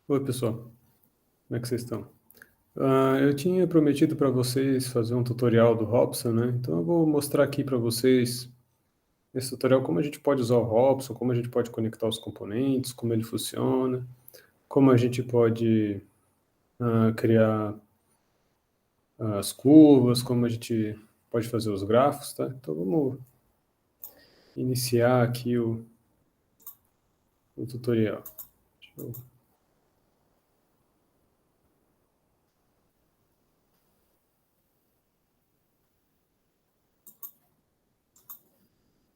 Oi, pessoal. Como é que vocês estão? Eu tinha prometido para vocês fazer um tutorial do Robson, né? Então eu vou mostrar aqui para vocês nesse tutorial como a gente pode usar o Robson, como a gente pode conectar os componentes, como ele funciona, como a gente pode criar as curvas, como a gente pode fazer os gráficos, tá? Então vamos iniciar aqui o tutorial. Deixa eu-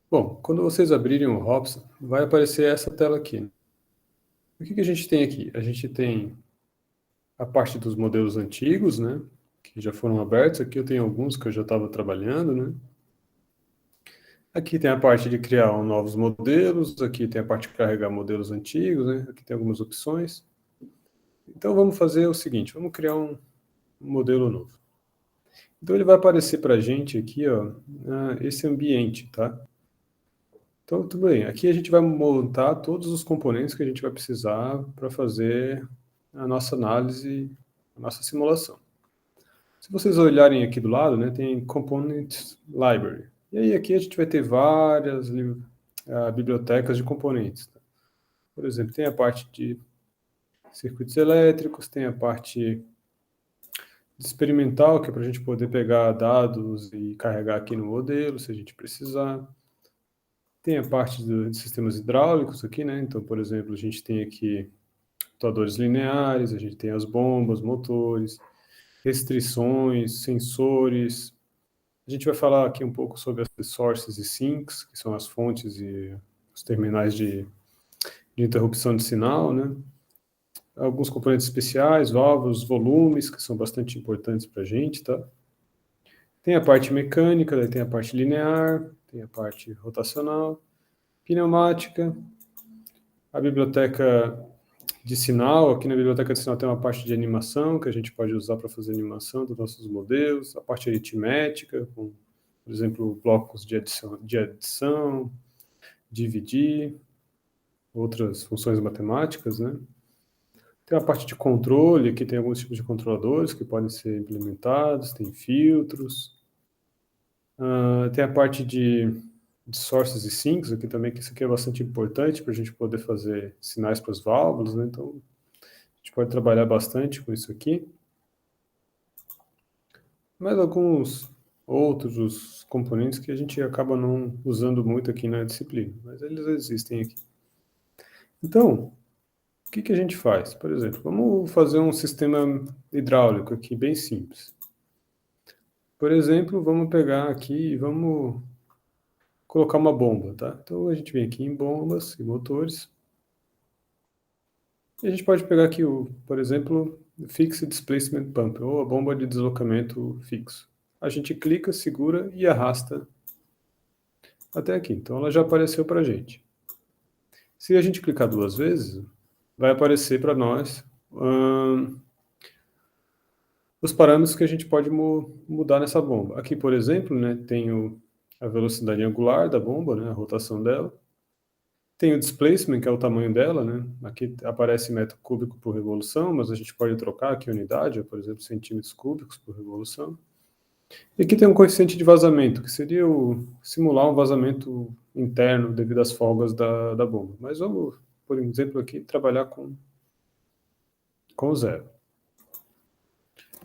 Bom, quando vocês abrirem o Robson, vai aparecer essa tela aqui. O que que a gente tem aqui? A gente tem a parte dos modelos antigos, né, que já foram abertos. Aqui eu tenho alguns que eu já estava trabalhando, né. Aqui tem a parte de criar novos modelos, aqui tem a parte de carregar modelos antigos, né, aqui tem algumas opções. Então vamos fazer o seguinte, vamos criar um modelo novo. Então ele vai aparecer para a gente aqui, ó, esse ambiente, tá? Então tudo bem, aqui a gente vai montar todos os componentes que a gente vai precisar para fazer a nossa análise, a nossa simulação. Se vocês olharem aqui do lado, né, tem Component Library. E aí aqui a gente vai ter várias bibliotecas de componentes, tá? Por exemplo, tem a parte de circuitos elétricos, tem a parte de experimental, que é para a gente poder pegar dados e carregar aqui no modelo, se a gente precisar. Tem a parte de sistemas hidráulicos aqui, né? Então, por exemplo, a gente tem aqui atuadores lineares, a gente tem as bombas, motores, restrições, sensores. A gente vai falar aqui um pouco sobre as sources e sinks, que são as fontes e os terminais de interrupção de sinal, né? Alguns componentes especiais, válvulas, volumes, que são bastante importantes para a gente, tá? Tem a parte mecânica, daí tem a parte linear, tem a parte rotacional, pneumática, a biblioteca de sinal. Aqui na biblioteca de sinal tem uma parte de animação, que a gente pode usar para fazer animação dos nossos modelos, a parte aritmética, com, por exemplo, blocos de adição, dividir, outras funções matemáticas, né? Tem a parte de controle, aqui tem alguns tipos de controladores que podem ser implementados, tem filtros. Tem a parte de sources e sinks aqui também, que isso aqui é bastante importante para a gente poder fazer sinais para as válvulas, né? Então, a gente pode trabalhar bastante com isso aqui. Mas alguns outros componentes que a gente acaba não usando muito aqui na disciplina, mas eles existem aqui. Então, o que que a gente faz? Por exemplo, vamos fazer um sistema hidráulico aqui bem simples. Por exemplo, vamos pegar aqui e vamos colocar uma bomba, tá? Então a gente vem aqui em bombas e motores. E a gente pode pegar aqui, por exemplo, Fixed Displacement Pump, ou a bomba de deslocamento fixo. A gente clica, segura e arrasta até aqui. Então ela já apareceu para a gente. Se a gente clicar duas vezes, vai aparecer para nós os parâmetros que a gente pode mudar nessa bomba. Aqui, por exemplo, né, tem a velocidade angular da bomba, né, a rotação dela. Tem o displacement, que é o tamanho dela, né? Aqui aparece metro cúbico por revolução, mas a gente pode trocar aqui a unidade, por exemplo, centímetros cúbicos por revolução. E aqui tem um coeficiente de vazamento, que seria simular um vazamento interno devido às folgas da bomba. Mas vamos, por exemplo, aqui trabalhar com zero.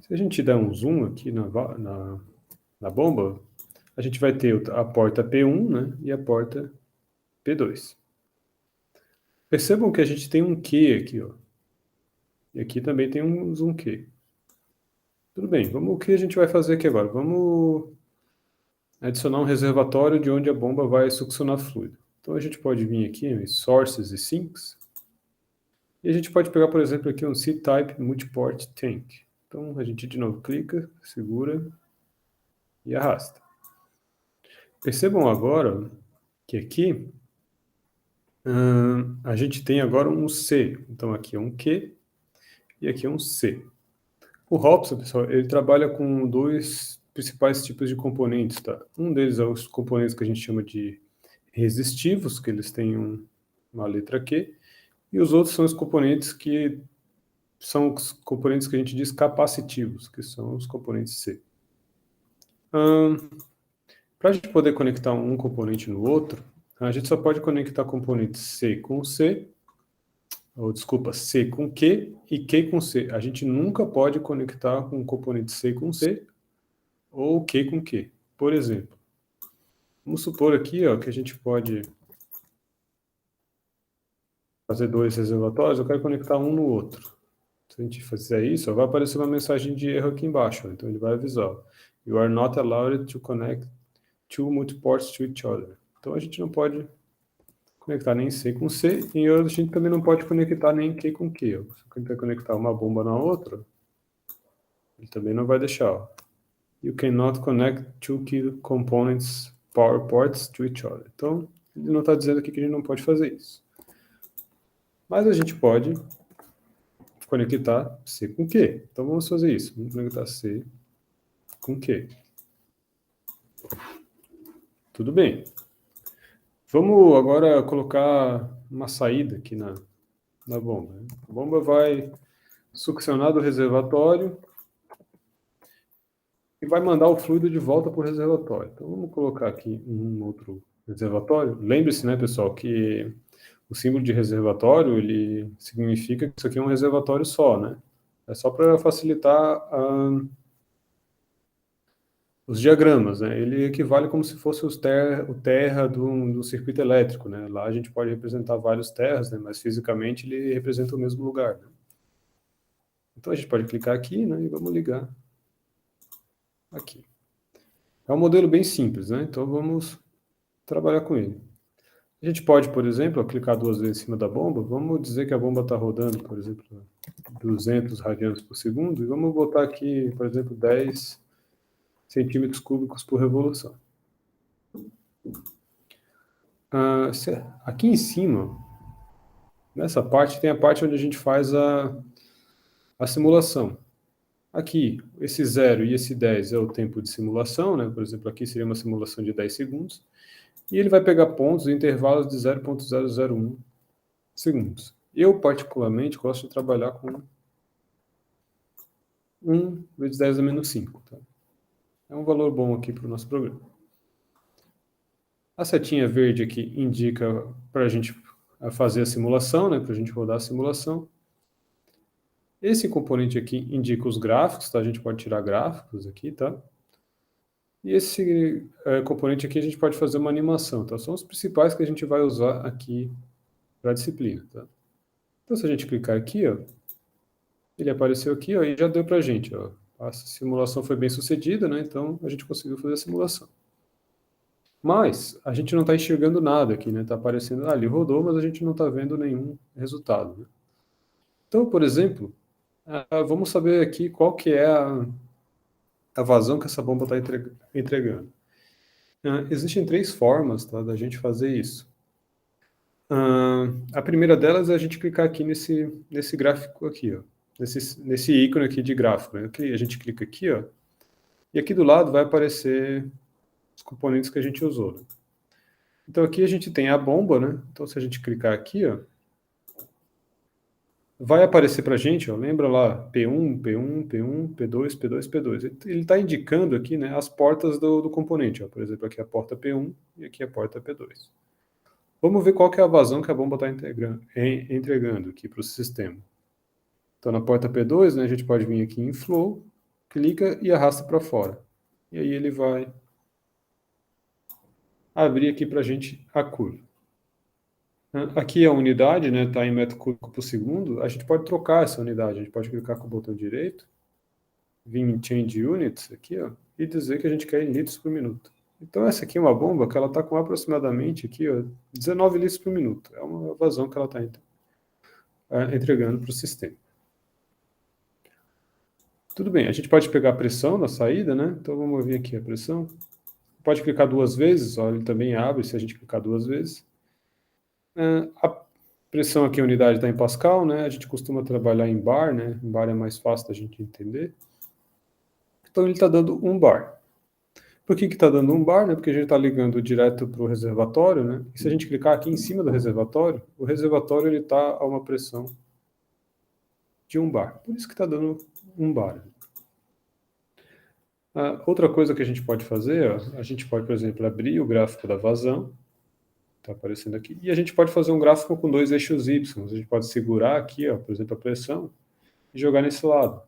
Se a gente der um zoom aqui na bomba, a gente vai ter a porta P1, né, e a porta P2. Percebam que a gente tem um Q aqui, ó. E aqui também tem um zoom Q. Tudo bem, o que a gente vai fazer aqui agora? Vamos adicionar um reservatório de onde a bomba vai succionar fluido. Então a gente pode vir aqui em Sources e Sinks, e a gente pode pegar, por exemplo, aqui um C-Type Multiport Tank. Então a gente de novo clica, segura e arrasta. Percebam agora que aqui a gente tem agora um C. Então aqui é um Q e aqui é um C. O Robson, pessoal, ele trabalha com dois principais tipos de componentes, tá? Um deles é os componentes que a gente chama de resistivos, que eles têm uma letra Q, e os outros são os componentes que são os componentes que a gente diz capacitivos, que são os componentes C. Para a gente poder conectar um componente no outro, a gente só pode conectar componente C com C, ou desculpa, C com Q e Q com C. A gente nunca pode conectar um componente C com C ou Q com Q. Por exemplo, vamos supor aqui ó, que a gente pode fazer dois reservatórios, eu quero conectar um no outro. Se a gente fizer isso, ó, vai aparecer uma mensagem de erro aqui embaixo. Ó, então ele vai avisar, ó, you are not allowed to connect two multiports to each other. Então a gente não pode conectar nem C com C, e a gente também não pode conectar nem Q com Q. Se a gente vai conectar uma bomba na outra, ele também não vai deixar. Ó. You cannot connect two key components power ports to each other. Então, ele não está dizendo aqui que a gente não pode fazer isso. Mas a gente pode conectar C com Q. Então vamos fazer isso. Vamos conectar C com Q. Tudo bem. Vamos agora colocar uma saída aqui na bomba. A bomba vai succionar do reservatório e vai mandar o fluido de volta para o reservatório. Então vamos colocar aqui um outro reservatório. Lembre-se, né, pessoal, que o símbolo de reservatório, ele significa que isso aqui é um reservatório só, né? É só para facilitar os diagramas, né? Ele equivale como se fosse o terra do circuito elétrico, né? Lá a gente pode representar vários terras, né? Mas fisicamente ele representa o mesmo lugar, né? Então a gente pode clicar aqui, né? E vamos ligar aqui. É um modelo bem simples, né? Então vamos trabalhar com ele. A gente pode, por exemplo, clicar duas vezes em cima da bomba. Vamos dizer que a bomba está rodando, por exemplo, 200 radianos por segundo. E vamos botar aqui, por exemplo, 10 centímetros cúbicos por revolução. Aqui em cima, nessa parte, tem a parte onde a gente faz a simulação. Aqui, esse 0 e esse 10 é o tempo de simulação, né? Por exemplo, aqui seria uma simulação de 10 segundos. E ele vai pegar pontos em intervalos de 0,001 segundos. Eu, particularmente, gosto de trabalhar com 1 vezes 10 a menos 5. Tá? É um valor bom aqui para o nosso programa. A setinha verde aqui indica para a gente fazer a simulação, né? Para a gente rodar a simulação. Esse componente aqui indica os gráficos, tá? A gente pode tirar gráficos aqui, tá? E esse componente aqui a gente pode fazer uma animação, tá? São os principais que a gente vai usar aqui para a disciplina, tá? Então, se a gente clicar aqui, ó, ele apareceu aqui, ó, e já deu para a gente, ó. A simulação foi bem sucedida, né? Então, a gente conseguiu fazer a simulação. Mas, a gente não está enxergando nada aqui, né? Está aparecendo, ele rodou, mas a gente não está vendo nenhum resultado, né? Então, por exemplo, vamos saber aqui qual que é a vazão que essa bomba está entregando. Existem 3 formas, tá, da gente fazer isso. A primeira delas é a gente clicar aqui nesse gráfico aqui, ó, nesse ícone aqui de gráfico. Né? A gente clica aqui, ó, e aqui do lado vai aparecer os componentes que a gente usou. Né? Então aqui a gente tem a bomba, né? Então se a gente clicar aqui, ó, vai aparecer para a gente, ó, lembra lá, P1, P1, P1, P2, P2, P2. Ele está indicando aqui, né, as portas do componente. Ó. Por exemplo, aqui a porta P1 e aqui a porta P2. Vamos ver qual que é a vazão que a bomba está entregando aqui para o sistema. Então, na porta P2, né, a gente pode vir aqui em Flow, clica e arrasta para fora. E aí ele vai abrir aqui para a gente a curva. Aqui a unidade, né, está em metro cúbico por segundo. A gente pode trocar essa unidade. A gente pode clicar com o botão direito, vir em Change Units aqui, ó, e dizer que a gente quer em litros por minuto. Então essa aqui é uma bomba que ela está com aproximadamente aqui, ó, 19 litros por minuto. É uma vazão que ela está entregando para o sistema. Tudo bem, a gente pode pegar a pressão na saída, né? Então vamos vir aqui a pressão. Pode clicar 2 vezes, ó, ele também abre se a gente clicar 2 vezes. A pressão aqui, a unidade está em Pascal, né? A gente costuma trabalhar em bar, né? Em bar é mais fácil da gente entender. Então ele está dando 1 bar. Por que está dando 1 bar? Né? Porque a gente está ligando direto para o reservatório, né? E se a gente clicar aqui em cima do reservatório, o reservatório está a uma pressão de 1 bar. Por isso que está dando 1 bar. Outra coisa que a gente pode fazer, ó, a gente pode, por exemplo, abrir o gráfico da vazão, está aparecendo aqui, e a gente pode fazer um gráfico com 2 eixos Y. A gente pode segurar aqui, ó, por exemplo, a pressão, e jogar nesse lado.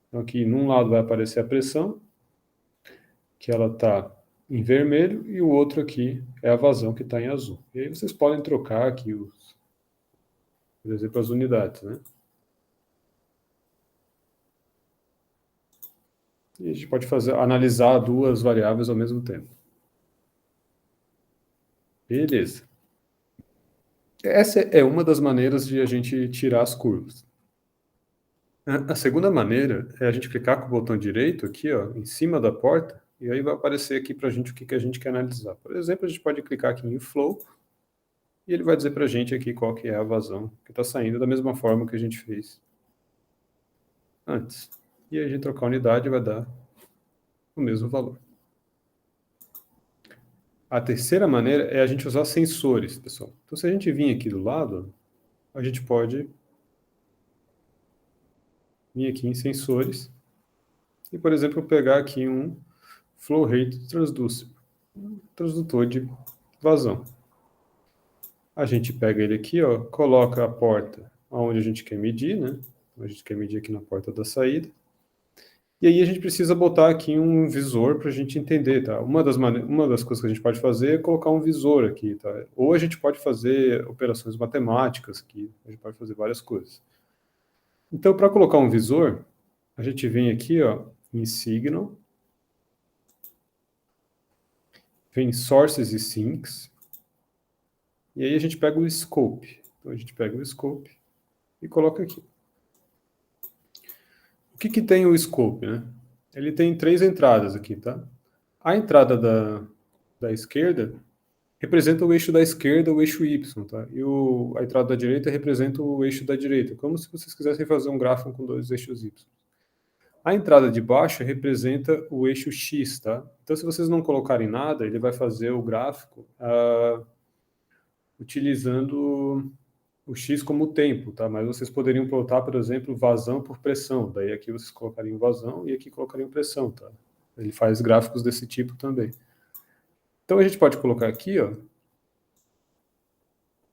Então aqui, num lado vai aparecer a pressão, que ela está em vermelho, e o outro aqui é a vazão, que está em azul. E aí vocês podem trocar aqui, por exemplo, as unidades, né? E a gente pode analisar duas variáveis ao mesmo tempo. Beleza. Essa é uma das maneiras de a gente tirar as curvas. A segunda maneira é a gente clicar com o botão direito aqui, ó, em cima da porta, e aí vai aparecer aqui para a gente o que a gente quer analisar. Por exemplo, a gente pode clicar aqui em Flow, e ele vai dizer para a gente aqui qual que é a vazão que está saindo, da mesma forma que a gente fez antes. E aí a gente trocar a unidade vai dar o mesmo valor. A terceira maneira é a gente usar sensores, pessoal. Então, se a gente vir aqui do lado, a gente pode vir aqui em sensores e, por exemplo, pegar aqui um flow rate transducer, um transdutor de vazão. A gente pega ele aqui, ó, coloca a porta onde a gente quer medir, né? A gente quer medir aqui na porta da saída. E aí a gente precisa botar aqui um visor para a gente entender, tá? Uma das coisas que a gente pode fazer é colocar um visor aqui, tá? Ou a gente pode fazer operações matemáticas, que a gente pode fazer várias coisas. Então, para colocar um visor, a gente vem aqui, ó, em Signal, vem em Sources e Sinks, e aí a gente pega o Scope. Então, a gente pega o Scope e coloca aqui. O que tem o Scope, né? Ele tem 3 entradas aqui, tá? A entrada da esquerda representa o eixo da esquerda, o eixo Y, tá? E a entrada da direita representa o eixo da direita, como se vocês quisessem fazer um gráfico com 2 eixos Y. A entrada de baixo representa o eixo X, tá? Então, se vocês não colocarem nada, ele vai fazer o gráfico utilizando o X como tempo, tá? Mas vocês poderiam plotar, por exemplo, vazão por pressão. Daí aqui vocês colocariam vazão e aqui colocariam pressão, tá? Ele faz gráficos desse tipo também. Então, a gente pode colocar aqui, ó.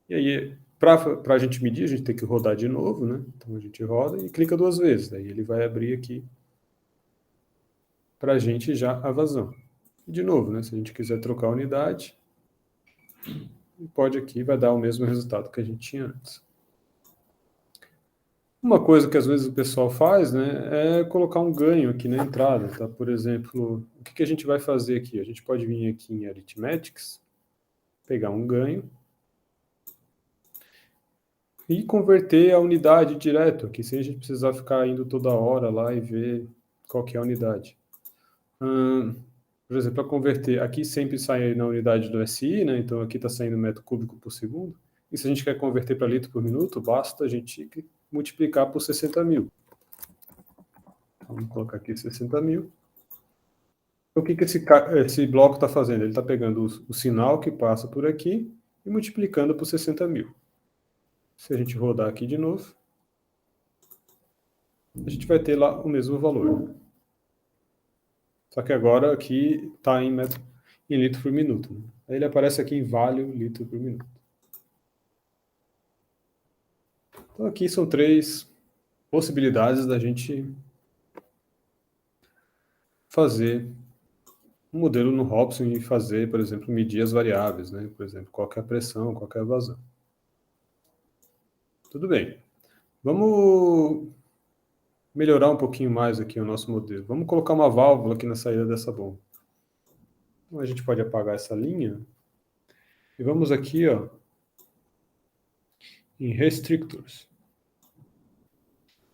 E aí, para a gente medir, a gente tem que rodar de novo, né? Então, a gente roda e clica 2 vezes. Daí ele vai abrir aqui para a gente já a vazão. E de novo, né? Se a gente quiser trocar a unidade, pode aqui, vai dar o mesmo resultado que a gente tinha antes. Uma coisa que às vezes o pessoal faz, né, é colocar um ganho aqui na entrada, tá? Por exemplo, o que a gente vai fazer aqui? A gente pode vir aqui em Arithmetics, pegar um ganho e converter a unidade direto aqui, sem a gente precisar ficar indo toda hora lá e ver qual que é a unidade. Por exemplo, para converter, aqui sempre sai na unidade do SI, né? Então aqui está saindo metro cúbico por segundo. E se a gente quer converter para litro por minuto, basta a gente multiplicar por 60.000. Então, vamos colocar aqui 60.000. Então, o que esse bloco está fazendo? Ele está pegando o sinal que passa por aqui e multiplicando por 60.000. Se a gente rodar aqui de novo, a gente vai ter lá o mesmo valor. Só que agora aqui está em litro por minuto. Né? Aí ele aparece aqui em value litro por minuto. Então aqui são 3 possibilidades da gente fazer um modelo no Hobson e fazer, por exemplo, medir as variáveis, né? Por exemplo, qual que é a pressão, qual que é a vazão. Tudo bem. Vamos melhorar um pouquinho mais aqui o nosso modelo. Vamos colocar uma válvula aqui na saída dessa bomba. Então a gente pode apagar essa linha e vamos aqui, ó, em Restrictors.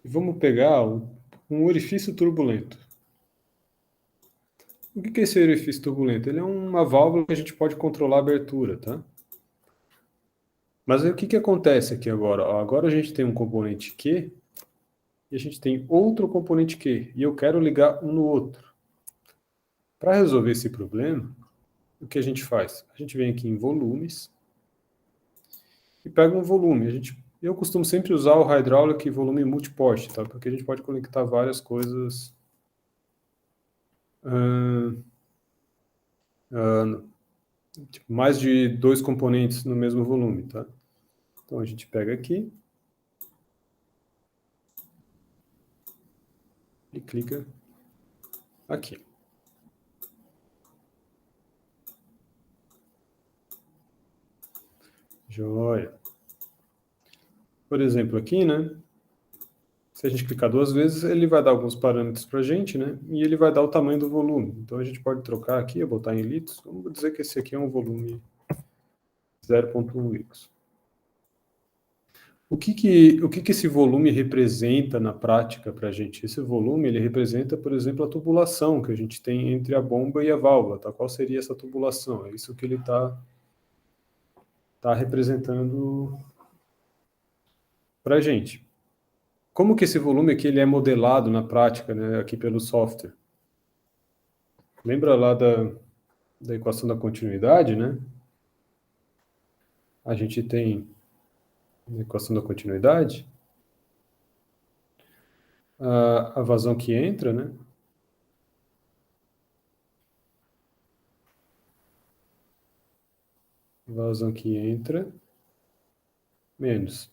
E vamos pegar um orifício turbulento. O que é esse orifício turbulento? Ele é uma válvula que a gente pode controlar a abertura, tá? Mas aí o que acontece aqui agora? Ó, agora a gente tem um componente Q e a gente tem outro componente Q e eu quero ligar um no outro. Para resolver esse problema, o que a gente faz? A gente vem aqui em volumes e pega um volume. Eu costumo sempre usar o Hydraulic volume multiport, tá? Porque a gente pode conectar várias coisas tipo, mais de 2 componentes no mesmo volume, tá? Então a gente pega aqui e clica aqui. Joia. Por exemplo, aqui, né? Se a gente clicar 2 vezes, ele vai dar alguns parâmetros para a gente, né? E ele vai dar o tamanho do volume. Então a gente pode trocar aqui, eu botar em litros. Vamos dizer que esse aqui é um volume 0,1 litros. O que que esse volume representa na prática para a gente? Esse volume, ele representa, por exemplo, a tubulação que a gente tem entre a bomba e a válvula, tá? Qual seria essa tubulação? É isso que ele tá representando para a gente. Como que esse volume aqui ele é modelado na prática, né, aqui pelo software? Lembra lá da equação da continuidade, né? A gente tem na equação da continuidade a vazão que entra, né? Vazão que entra menos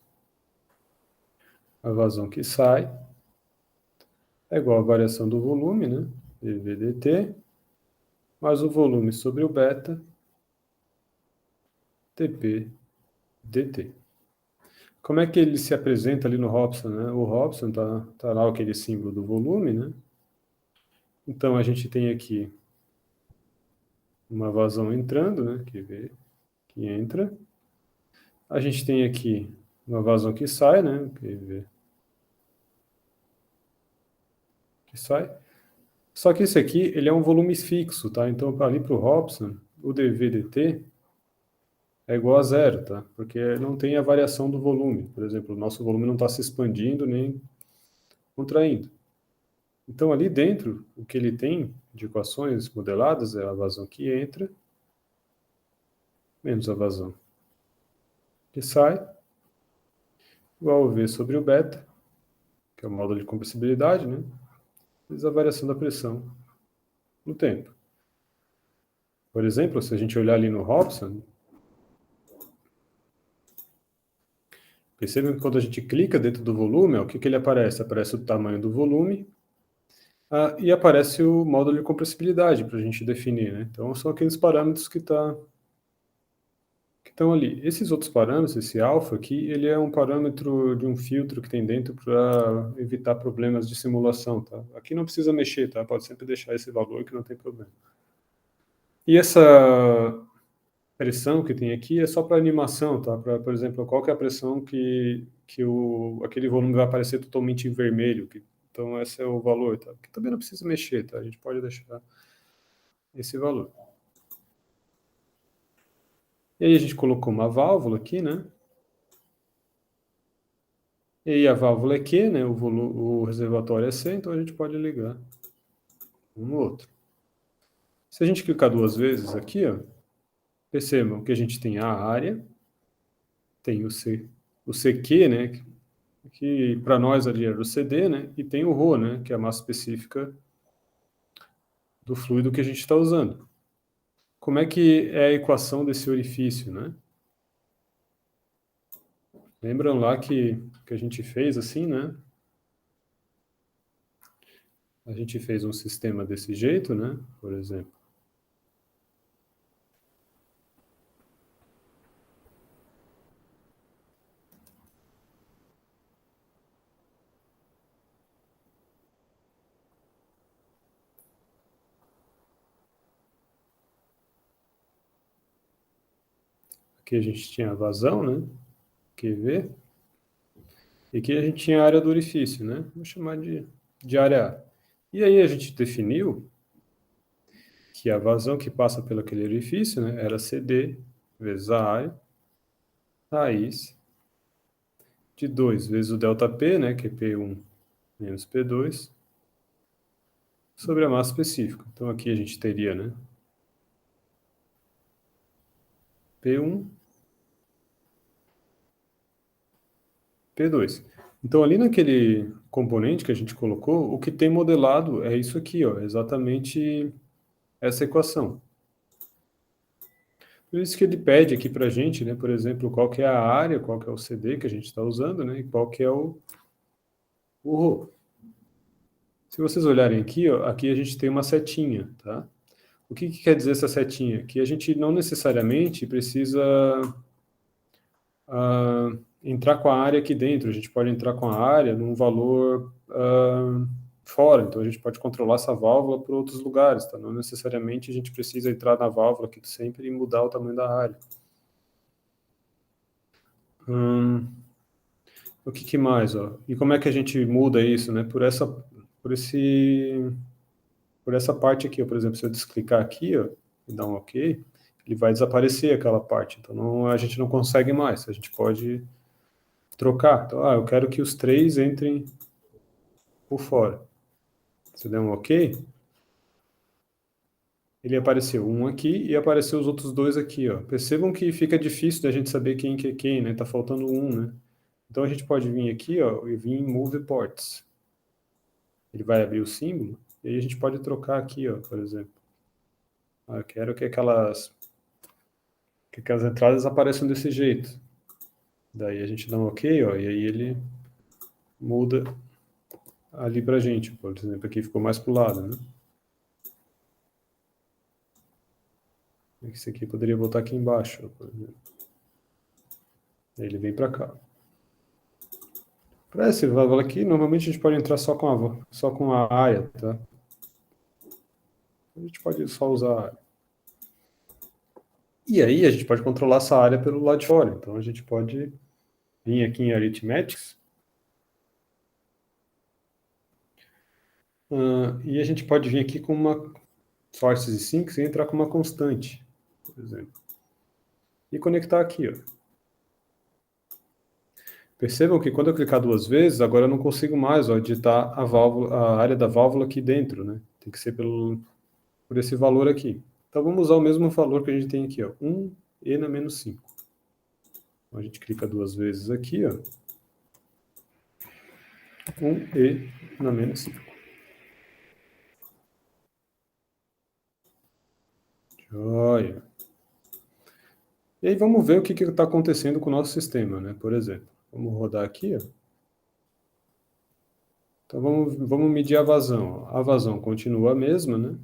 a vazão que sai é igual à variação do volume, né? dV dt, mais o volume sobre o beta, Tp dt. Como é que ele se apresenta ali no Hobson, né? O Hobson tá lá aquele símbolo do volume, né? Então a gente tem aqui uma vazão entrando, né? Que entra. A gente tem aqui uma vazão que sai, né? Que sai. Só que esse aqui, ele é um volume fixo, tá? Então, ali para o Hobson, o dV/dt é igual a zero, tá? Porque não tem a variação do volume. Por exemplo, o nosso volume não está se expandindo nem contraindo. Então, ali dentro, o que ele tem de equações modeladas é a vazão que entra menos a vazão que sai, igual a V sobre o beta, que é o módulo de compressibilidade, né? Vezes a variação da pressão no tempo. Por exemplo, se a gente olhar ali no Hobson, percebam que quando a gente clica dentro do volume, o que, que ele aparece? Aparece o tamanho do volume e aparece o módulo de compressibilidade para a gente definir, né? Então, são aqueles parâmetros que estão ali. Esses outros parâmetros, esse alfa aqui, ele é um parâmetro de um filtro que tem dentro para evitar problemas de simulação, tá? Aqui não precisa mexer, tá? Pode sempre deixar esse valor que não tem problema. E essa pressão que tem aqui é só para animação, tá? Para, por exemplo, qual que é a pressão que aquele volume vai aparecer totalmente em vermelho. Então, esse é o valor, tá? Que também não precisa mexer, tá? A gente pode deixar esse valor. E aí a gente colocou uma válvula aqui, né? E aí a válvula é Q, né? O reservatório é C, então a gente pode ligar um no outro. Se a gente clicar 2 vezes aqui, ó, percebam que a gente tem a área, tem o CQ, né? Que para nós ali era o CD, né? E tem o ρ, né? Que é a massa específica do fluido que a gente está usando. Como é que é a equação desse orifício, né? Lembram lá que a gente fez assim, né? A gente fez um sistema desse jeito, né? Por exemplo. Aqui a gente tinha a vazão, né? QV. E aqui a gente tinha a área do orifício, né? Vou chamar de área A. E aí a gente definiu que a vazão que passa pelo aquele orifício, né, era CD vezes a área raiz de 2 vezes o ΔP, né, que é P1 menos P2, sobre a massa específica. Então aqui a gente teria, né, P1 P2. Então, ali naquele componente que a gente colocou, o que tem modelado é isso aqui, ó, exatamente essa equação. Por isso que ele pede aqui para a gente, né, por exemplo, qual que é a área, qual que é o CD que a gente está usando, né, e qual que é o ρ. Se vocês olharem aqui, ó, aqui a gente tem uma setinha, tá? O que quer dizer essa setinha? Que a gente não necessariamente precisa entrar com a área aqui dentro, a gente pode entrar com a área num valor fora, então a gente pode controlar essa válvula por outros lugares, tá? Não necessariamente a gente precisa entrar na válvula aqui sempre e mudar o tamanho da área. O que mais, ó? E como é que a gente muda isso, né? Por essa parte aqui, ó, por exemplo, se eu desclicar aqui, ó, e dar um OK, ele vai desaparecer aquela parte. Então a gente não consegue mais. A gente pode trocar. Então, eu quero que os 3 entrem por fora. Se der um OK, ele apareceu um aqui e apareceu os outros 2 aqui, ó. Percebam que fica difícil da gente saber quem que é quem, né? Tá faltando um, né? Então a gente pode vir aqui, ó, e vir em Move Ports. Ele vai abrir o símbolo e aí a gente pode trocar aqui, ó, por exemplo. Eu quero que aquelas entradas apareçam desse jeito. Daí a gente dá um OK, ó, e aí ele muda ali pra gente. Por exemplo, aqui ficou mais pro lado, né? Esse aqui poderia botar aqui embaixo, por exemplo. Aí ele vem para cá. Para esse válvula aqui, normalmente a gente pode entrar só com a área, tá? A gente pode só usar a área. E aí a gente pode controlar essa área pelo lado de fora. Então a gente pode vir aqui em Arithmetics. E a gente pode vir aqui com uma sources e sinks e entrar com uma constante, por exemplo. E conectar aqui, ó. Percebam que quando eu clicar 2 vezes, agora eu não consigo mais, ó, editar a área da válvula aqui dentro, né? Tem que ser por esse valor aqui. Então vamos usar o mesmo valor que a gente tem aqui, ó, 1e na menos 5. Então a gente clica 2 vezes aqui, ó. 1e na menos 5. Joia. E aí vamos ver o que está acontecendo com o nosso sistema, né? Por exemplo, vamos rodar aqui, ó. Então vamos medir a vazão. A vazão continua a mesma, né?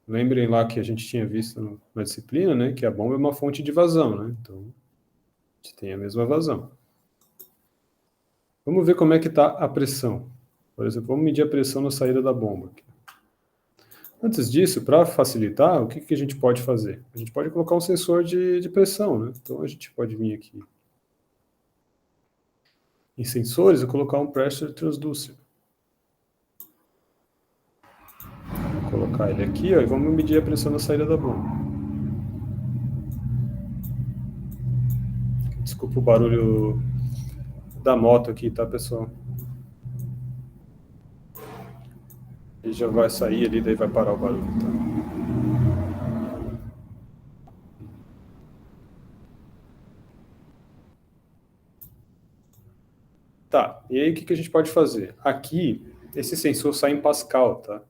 Lembrem lá que a gente tinha visto na disciplina, né? Que a bomba é uma fonte de vazão, né? Então a gente tem a mesma vazão. Vamos ver como é que está a pressão. Por exemplo, vamos medir a pressão na saída da bomba. Aqui. Antes disso, para facilitar, o que a gente pode fazer? A gente pode colocar um sensor de pressão, né? Então a gente pode vir aqui em sensores e colocar um pressure transducer. Vamos colocar ele aqui, ó, e vamos medir a pressão na saída da bomba. Desculpa o barulho da moto aqui, tá, pessoal? Ele já vai sair ali, daí vai parar o barulho, tá? Tá, e aí o que a gente pode fazer? Aqui, esse sensor sai em Pascal, tá?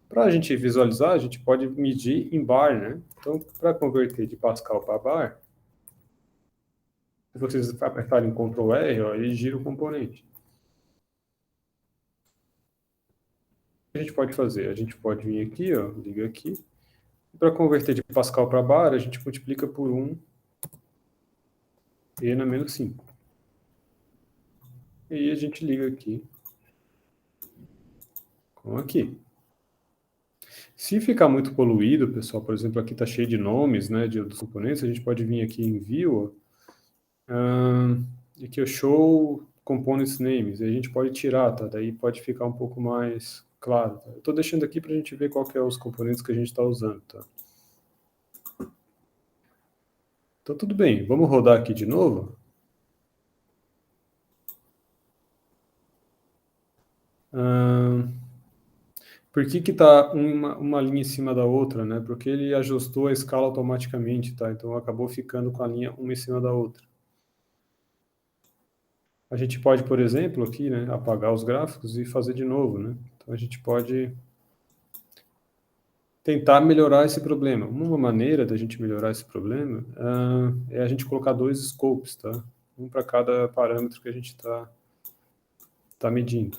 Para a gente visualizar, a gente pode medir em bar, né? Então, para converter de Pascal para bar, se vocês apertarem Ctrl R, ó, ele gira o componente. O que a gente pode fazer? A gente pode vir aqui, ó, liga aqui. Para converter de Pascal para bar, a gente multiplica por 1 e na menos 5. E aí a gente liga aqui com aqui. Se ficar muito poluído, pessoal, por exemplo, aqui está cheio de nomes, né, de outros componentes, a gente pode vir aqui em View, e aqui eu Show Components Names, e a gente pode tirar, tá? Daí pode ficar um pouco mais claro. Tá? Eu estou deixando aqui para a gente ver qual que é os componentes que a gente está usando, tá? Então tudo bem, vamos rodar aqui de novo. Por que que tá uma linha em cima da outra, né? Porque ele ajustou a escala automaticamente, tá? Então acabou ficando com a linha uma em cima da outra. A gente pode, por exemplo, aqui, né, apagar os gráficos e fazer de novo, né? Então a gente pode tentar melhorar esse problema. Uma maneira da gente melhorar esse problema é a gente colocar dois scopes, tá? Um para cada parâmetro que a gente tá medindo.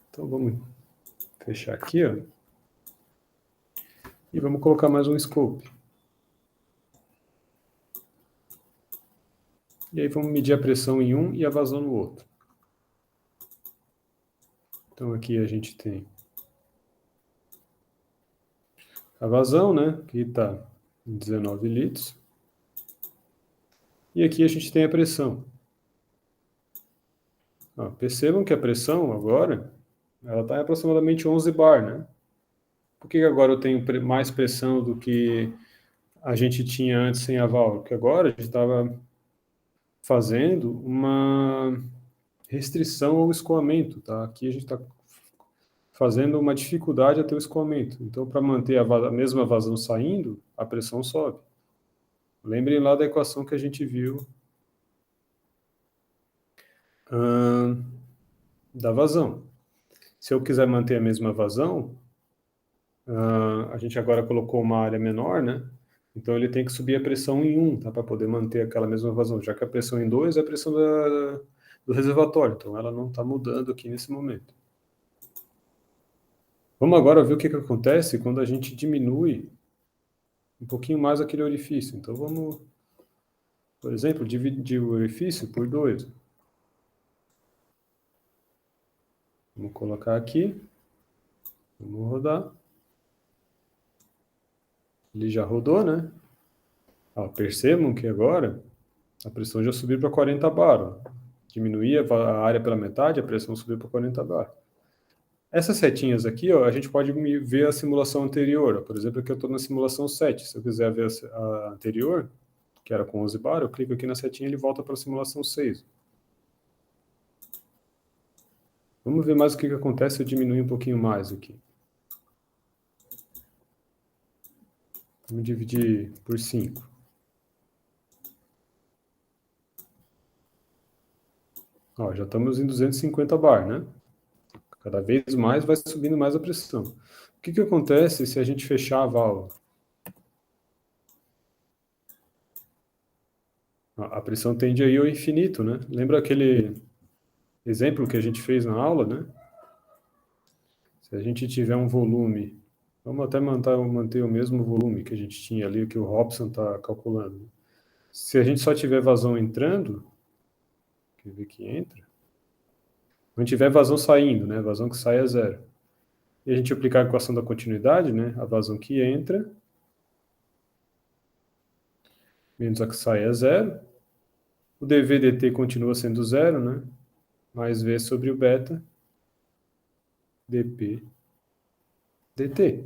Então vamos fechar aqui, ó. E vamos colocar mais um scope. E aí vamos medir a pressão em um e a vazão no outro. Então aqui a gente tem a vazão, né, que está em 19 litros. E aqui a gente tem a pressão. Ó, percebam que a pressão agora, ela está em aproximadamente 11 bar, né? Por que agora eu tenho mais pressão do que a gente tinha antes sem a válvula? Porque agora a gente estava fazendo uma restrição ao escoamento, tá? Aqui a gente está fazendo uma dificuldade até o escoamento. Então, para manter a mesma vazão saindo, a pressão sobe. Lembrem lá da equação que a gente viu da vazão. Se eu quiser manter a mesma vazão, a gente agora colocou uma área menor, né? Então ele tem que subir a pressão em 1, tá? Para poder manter aquela mesma vazão, já que a pressão em 2 é a pressão do reservatório, então ela não está mudando aqui nesse momento. Vamos agora ver o que acontece quando a gente diminui um pouquinho mais aquele orifício. Então vamos, por exemplo, dividir o orifício por 2. Vamos colocar aqui, vamos rodar. Ele já rodou, né? Ó, percebam que agora a pressão já subiu para 40 bar. Ó. Diminuir a área pela metade, a pressão subiu para 40 bar. Essas setinhas aqui, ó, a gente pode ver a simulação anterior. Ó. Por exemplo, aqui eu estou na simulação 7. Se eu quiser ver a anterior, que era com 11 bar, eu clico aqui na setinha e ele volta para a simulação 6. Vamos ver mais o que acontece se eu diminuir um pouquinho mais aqui. Vamos dividir por 5. Ó, já estamos em 250 bar, né? Cada vez mais vai subindo mais a pressão. O que acontece se a gente fechar a válvula? A pressão tende a ir ao infinito, né? Lembra aquele exemplo que a gente fez na aula, né? Se a gente tiver um volume, vamos até manter o mesmo volume que a gente tinha ali, que o Robson está calculando. Se a gente só tiver vazão entrando, quer ver que entra, não tiver vazão saindo, né? Vazão que sai é zero. E a gente aplicar a equação da continuidade, né? A vazão que entra menos a que sai é zero. O dV dt continua sendo zero, né? Mais V sobre o beta dp dt.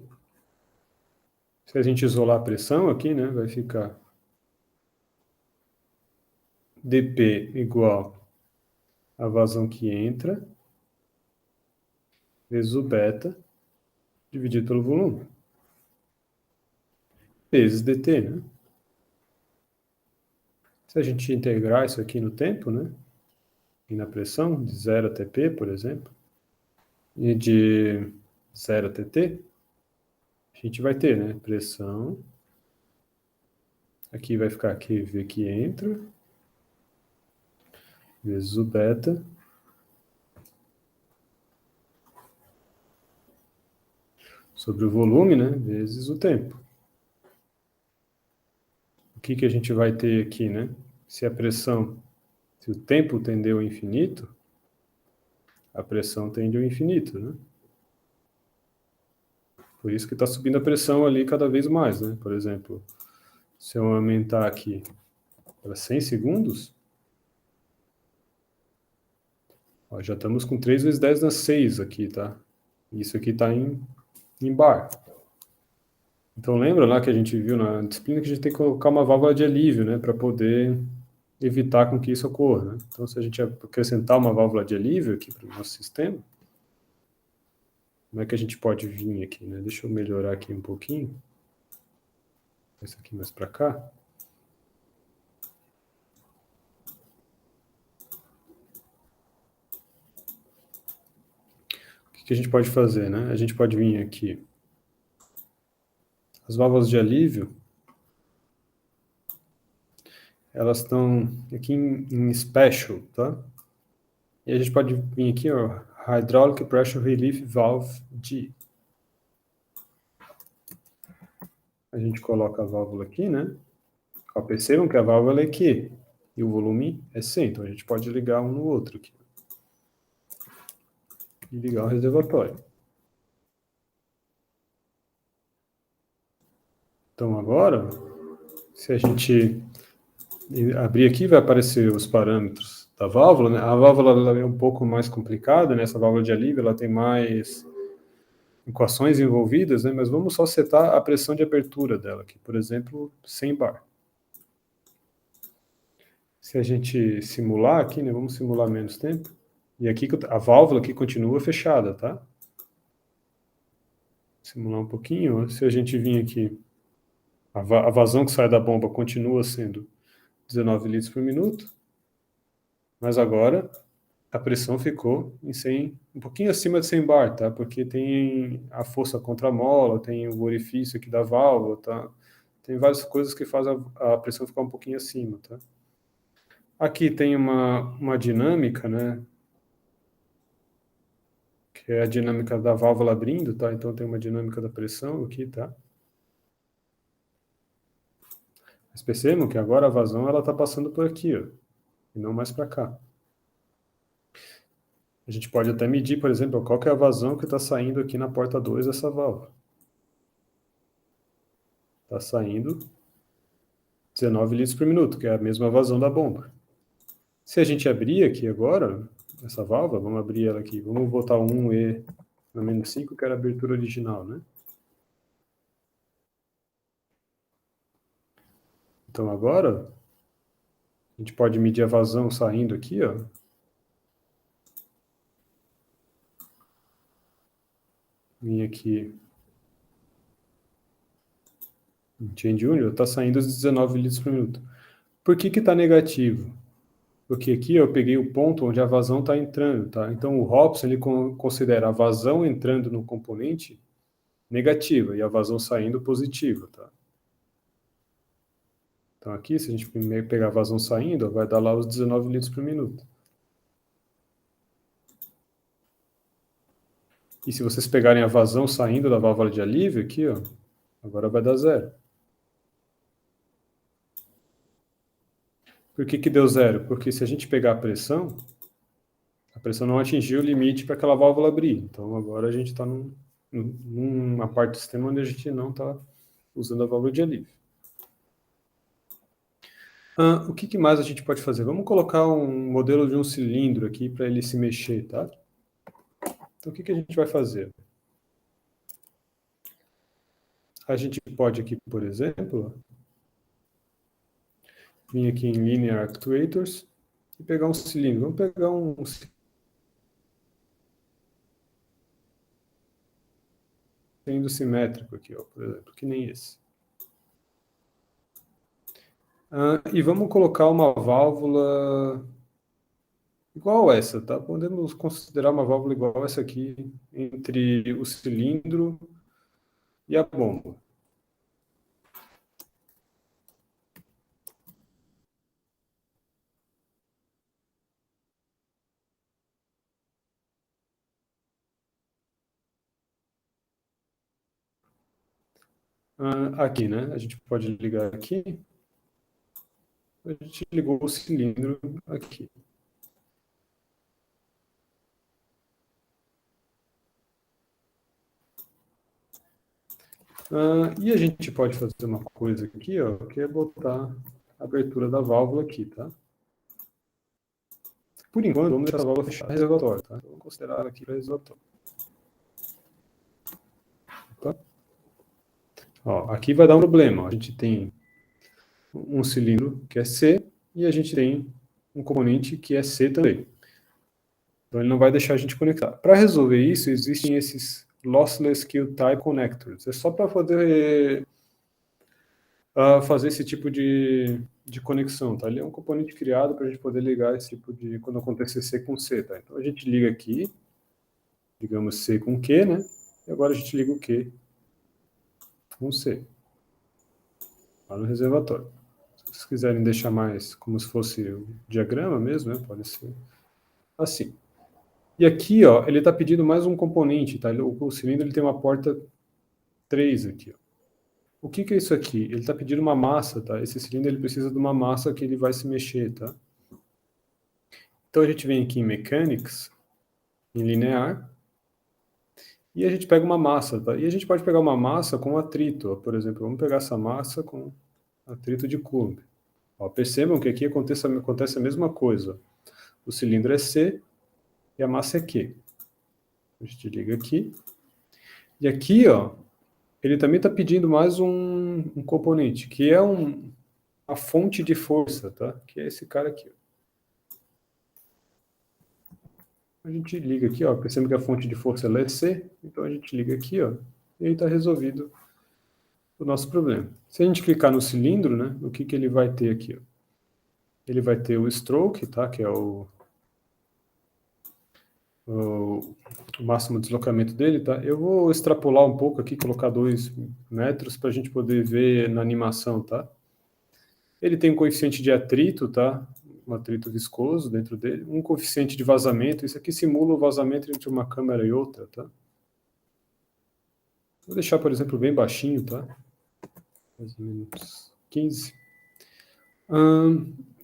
Se a gente isolar a pressão aqui, né? Vai ficar dp igual a vazão que entra vezes o beta dividido pelo volume. Vezes dt, né? Se a gente integrar isso aqui no tempo, né? E na pressão, de 0 até P, por exemplo, e de 0 até T, a gente vai ter, né? Pressão. Aqui vai ficar aqui V que entra, vezes o beta, sobre o volume, né? Vezes o tempo. O que a gente vai ter aqui, né? Se o tempo tender ao infinito, a pressão tende ao infinito, né? Por isso que está subindo a pressão ali cada vez mais, né? Por exemplo, se eu aumentar aqui para 100 segundos, ó, já estamos com 3 vezes 10 na 6 aqui, tá? Isso aqui está em bar. Então lembra lá que a gente viu na disciplina que a gente tem que colocar uma válvula de alívio, né? Para poder evitar com que isso ocorra, né? Então se a gente acrescentar uma válvula de alívio aqui para o nosso sistema, como é que a gente pode vir aqui, né? Deixa eu melhorar aqui um pouquinho. Esse aqui mais para cá. que a gente pode fazer, né? A gente pode vir aqui, as válvulas de alívio, elas estão aqui em Special, tá? E a gente pode vir aqui, ó, Hydraulic Pressure Relief Valve G. A gente coloca a válvula aqui, né? Ó, percebam que a válvula é Q e o volume é C, então a gente pode ligar um no outro aqui. E ligar o reservatório. Então agora, se a gente abrir aqui, vai aparecer os parâmetros da válvula, né? A válvula ela é um pouco mais complicada, né? Essa válvula de alívio ela tem mais equações envolvidas, né? Mas vamos só setar a pressão de abertura dela aqui, por exemplo, 100 bar. Se a gente simular aqui, né? Vamos simular menos tempo. E aqui a válvula aqui continua fechada, tá? Simular um pouquinho. Se a gente vir aqui, a vazão que sai da bomba continua sendo 19 litros por minuto, mas agora a pressão ficou em 100, um pouquinho acima de 100 bar, tá? Porque tem a força contra a mola, tem o orifício aqui da válvula, tá? Tem várias coisas que fazem a pressão ficar um pouquinho acima, tá? Aqui tem uma dinâmica, né? Que é a dinâmica da válvula abrindo, tá? Então tem uma dinâmica da pressão aqui, tá? Mas percebam que agora a vazão ela está passando por aqui, ó, e não mais para cá. A gente pode até medir, por exemplo, qual que é a vazão que está saindo aqui na porta 2 dessa válvula. Está saindo 19 litros por minuto, que é a mesma vazão da bomba. Se a gente abrir aqui agora, essa válvula, vamos abrir ela aqui, vamos botar 1E na menos 5, que era a abertura original, né? Então agora, a gente pode medir a vazão saindo aqui, ó. Vim aqui em Change Junior, está saindo os 19 litros por minuto. Por que está negativo? Porque aqui eu peguei o ponto onde a vazão está entrando, tá? Então o Hobson ele considera a vazão entrando no componente negativa e a vazão saindo positiva, tá? Então aqui, se a gente primeiro pegar a vazão saindo, vai dar lá os 19 litros por minuto. E se vocês pegarem a vazão saindo da válvula de alívio aqui, ó, agora vai dar 0. Por que que deu 0? Porque se a gente pegar a pressão não atingiu o limite para aquela válvula abrir. Então agora a gente está numa parte do sistema onde a gente não está usando a válvula de alívio. O que mais a gente pode fazer? Vamos colocar um modelo de um cilindro aqui para ele se mexer, tá? Então o que a gente vai fazer? A gente pode aqui, por exemplo, vir aqui em Linear Actuators e pegar um cilindro. Vamos pegar um cilindro simétrico aqui, ó, por exemplo, que nem esse. E vamos colocar uma válvula igual essa, tá? Podemos considerar uma válvula igual essa aqui entre o cilindro e a bomba. Aqui, né? A gente pode ligar aqui. A gente ligou o cilindro aqui. E a gente pode fazer uma coisa aqui, ó, que é botar a abertura da válvula aqui, tá? Por enquanto, vamos deixar a válvula fechada reservatório, tá? Vamos considerar ela aqui para reservatório. Tá? Ó, aqui vai dar um problema. Ó. A gente tem um cilindro que é C e a gente tem um componente que é C também. Então ele não vai deixar a gente conectar. Para resolver isso, existem esses Lossless Q-Type Connectors. É só para poder fazer esse tipo de conexão, tá? Ele é um componente criado para a gente poder ligar esse tipo de, quando acontecer C com C, tá? Então a gente liga aqui, Ligamos C com Q, né? E agora a gente liga o Q com C. Lá no reservatório. Se vocês quiserem deixar mais como se fosse o diagrama mesmo, né? Pode ser assim. E aqui, ó, ele está pedindo mais um componente, tá? O cilindro ele tem uma porta 3 aqui, ó. O que é isso aqui? Ele está pedindo uma massa, tá? Esse cilindro ele precisa de uma massa que ele vai se mexer, tá? Então a gente vem aqui em Mechanics, em linear, e a gente pega uma massa, tá? E a gente pode pegar uma massa com atrito, ó. Por exemplo, vamos pegar essa massa com atrito de Coulomb. Ó, percebam que aqui acontece a mesma coisa. O cilindro é C e a massa é Q. A gente liga aqui. E aqui, ó, ele também está pedindo mais um componente, que é a fonte de força, tá? Que é esse cara aqui, ó. A gente liga aqui, ó, percebendo que a fonte de força ela é C, então a gente liga aqui, ó, e aí está resolvido o nosso problema. Se a gente clicar no cilindro, né, o que ele vai ter aqui, ó? Ele vai ter o stroke, tá, que é o máximo deslocamento dele, tá? Eu vou extrapolar um pouco aqui, colocar 2 metros para a gente poder ver na animação, tá? Ele tem um coeficiente de atrito, tá? Um atrito viscoso dentro dele, um coeficiente de vazamento. Isso aqui simula o vazamento entre uma câmera e outra, tá? Vou deixar, por exemplo, bem baixinho, tá? Mais ou menos 15.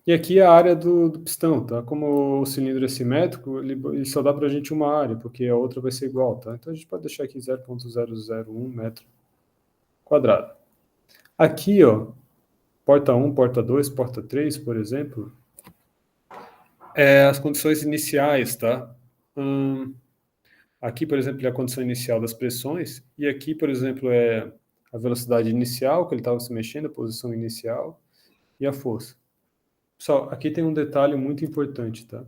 E aqui é a área do pistão, tá? Como o cilindro é simétrico, ele só dá para a gente uma área, porque a outra vai ser igual, tá? Então a gente pode deixar aqui 0,001 metro quadrado. Aqui, ó, porta 1, porta 2, porta 3, por exemplo, as condições iniciais, tá? Aqui, por exemplo, é a condição inicial das pressões, e aqui, por exemplo, é a velocidade inicial, que ele estava se mexendo, a posição inicial, e a força. Pessoal, aqui tem um detalhe muito importante, tá?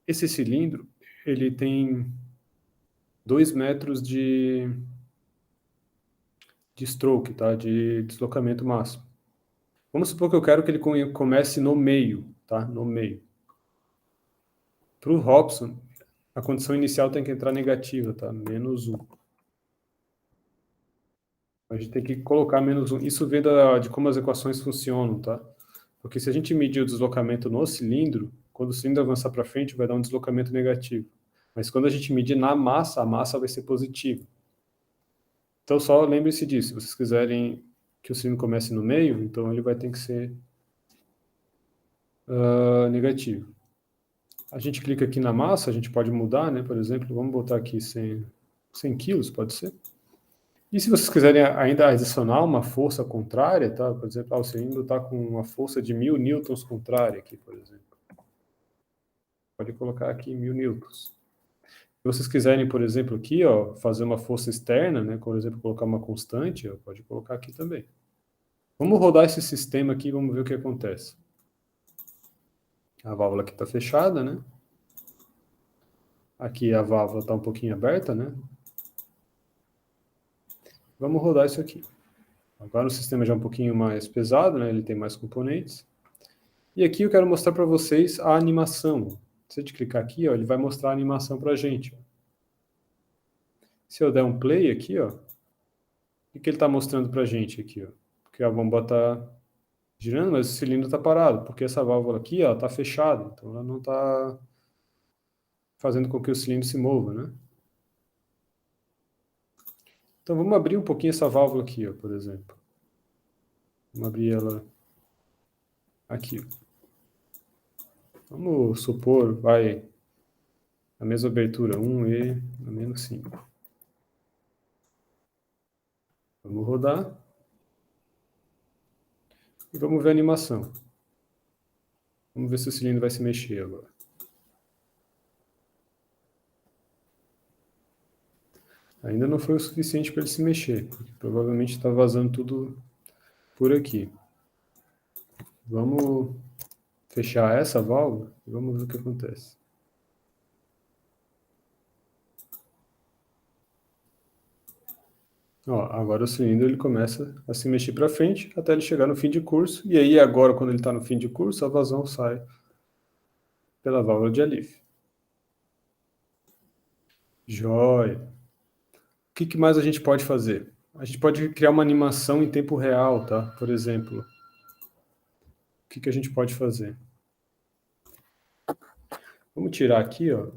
Esse cilindro, ele tem 2 metros de stroke, tá? De deslocamento máximo. Vamos supor que eu quero que ele comece no meio, tá? No meio. Para o Hobson, a condição inicial tem que entrar negativa, tá? -1. A gente tem que colocar -1. Isso vem de como as equações funcionam, tá? Porque se a gente medir o deslocamento no cilindro, quando o cilindro avançar para frente, vai dar um deslocamento negativo. Mas quando a gente medir na massa, a massa vai ser positiva. Então só lembre-se disso. Se vocês quiserem que o cilindro comece no meio, então ele vai ter que ser negativo. A gente clica aqui na massa, a gente pode mudar, né? Por exemplo, vamos botar aqui 100 quilos, pode ser? E se vocês quiserem ainda adicionar uma força contrária, tá? Por exemplo, o cilindro está com uma força de 1000 newtons contrária aqui, por exemplo. Pode colocar aqui 1000 newtons. Se vocês quiserem, por exemplo, aqui, ó, fazer uma força externa, né? Por exemplo, colocar uma constante, ó, pode colocar aqui também. Vamos rodar esse sistema aqui e vamos ver o que acontece. A válvula aqui está fechada, né? Aqui a válvula está um pouquinho aberta, né? Vamos rodar isso aqui. Agora o sistema já é um pouquinho mais pesado, né? Ele tem mais componentes. E aqui eu quero mostrar para vocês a animação. Se a gente clicar aqui, ó, ele vai mostrar a animação para a gente. Se eu der um play aqui, ó, o que ele está mostrando para a gente aqui? Ó? Que a bomba está girando, mas o cilindro está parado, porque essa válvula aqui está fechada, então ela não está fazendo com que o cilindro se mova, né? Então vamos abrir um pouquinho essa válvula aqui, ó, por exemplo. Vamos abrir ela aqui. Vamos supor, vai, a mesma abertura, 1E a -5. Vamos rodar. E vamos ver a animação. Vamos ver se o cilindro vai se mexer agora. Ainda não foi o suficiente para ele se mexer, porque provavelmente está vazando tudo por aqui. Vamos fechar essa válvula e vamos ver o que acontece. Ó, agora o cilindro ele começa a se mexer para frente até ele chegar no fim de curso, e aí agora, quando ele está no fim de curso, a vazão sai pela válvula de alívio. Joia. O que mais a gente pode fazer? A gente pode criar uma animação em tempo real, tá? Por exemplo, o que a gente pode fazer? Vamos tirar aqui, ó,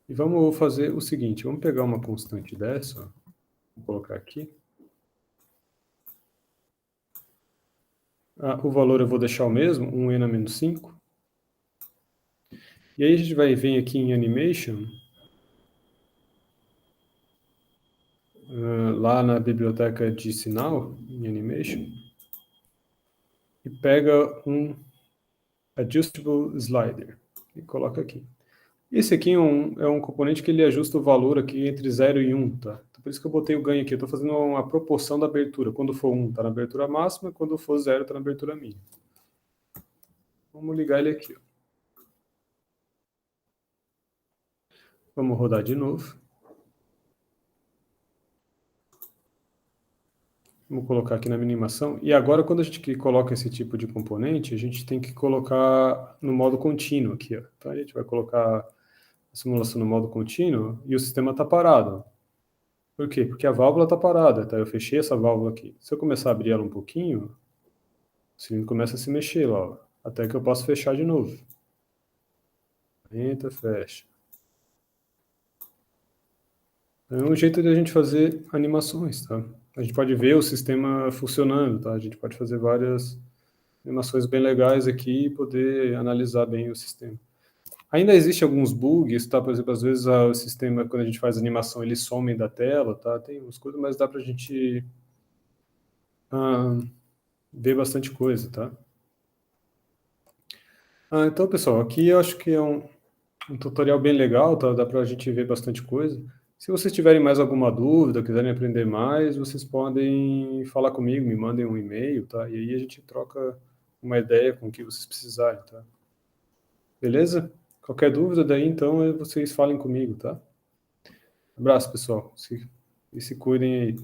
e vamos fazer o seguinte, vamos pegar uma constante dessa, ó, vou colocar aqui. O valor eu vou deixar o mesmo, 1n a menos 5. E aí a gente vai vir aqui em Animation, lá na biblioteca de sinal, em Animation, e pega um Adjustable Slider e coloca aqui. Esse aqui é um componente que ele ajusta o valor aqui entre 0 e 1, tá? Então, por isso que eu botei o ganho aqui. Eu estou fazendo uma proporção da abertura. Quando for 1, está na abertura máxima. Quando for 0, está na abertura mínima. Vamos ligar ele aqui, ó. Vamos rodar de novo. Vamos colocar aqui na minimação. E agora, quando a gente coloca esse tipo de componente, a gente tem que colocar no modo contínuo aqui, ó. Então, a gente vai colocar a simulação no modo contínuo e o sistema está parado. Por quê? Porque a válvula está parada, tá? Eu fechei essa válvula aqui. Se eu começar a abrir ela um pouquinho, o cilindro começa a se mexer lá, ó, até que eu possa fechar de novo. Entra, fecha. É um jeito de a gente fazer animações, tá? A gente pode ver o sistema funcionando, tá? A gente pode fazer várias animações bem legais aqui e poder analisar bem o sistema. Ainda existem alguns bugs, tá? Por exemplo, às vezes o sistema, quando a gente faz animação, eles somem da tela, tá? Tem umas coisas, mas dá pra gente ver bastante coisa, tá? Então, pessoal, aqui eu acho que é um tutorial bem legal, tá? Dá pra gente ver bastante coisa. Se vocês tiverem mais alguma dúvida, quiserem aprender mais, vocês podem falar comigo, me mandem um e-mail, tá? E aí a gente troca uma ideia com o que vocês precisarem, tá? Beleza? Qualquer dúvida daí, então, vocês falem comigo, tá? Abraço, pessoal. E se cuidem aí.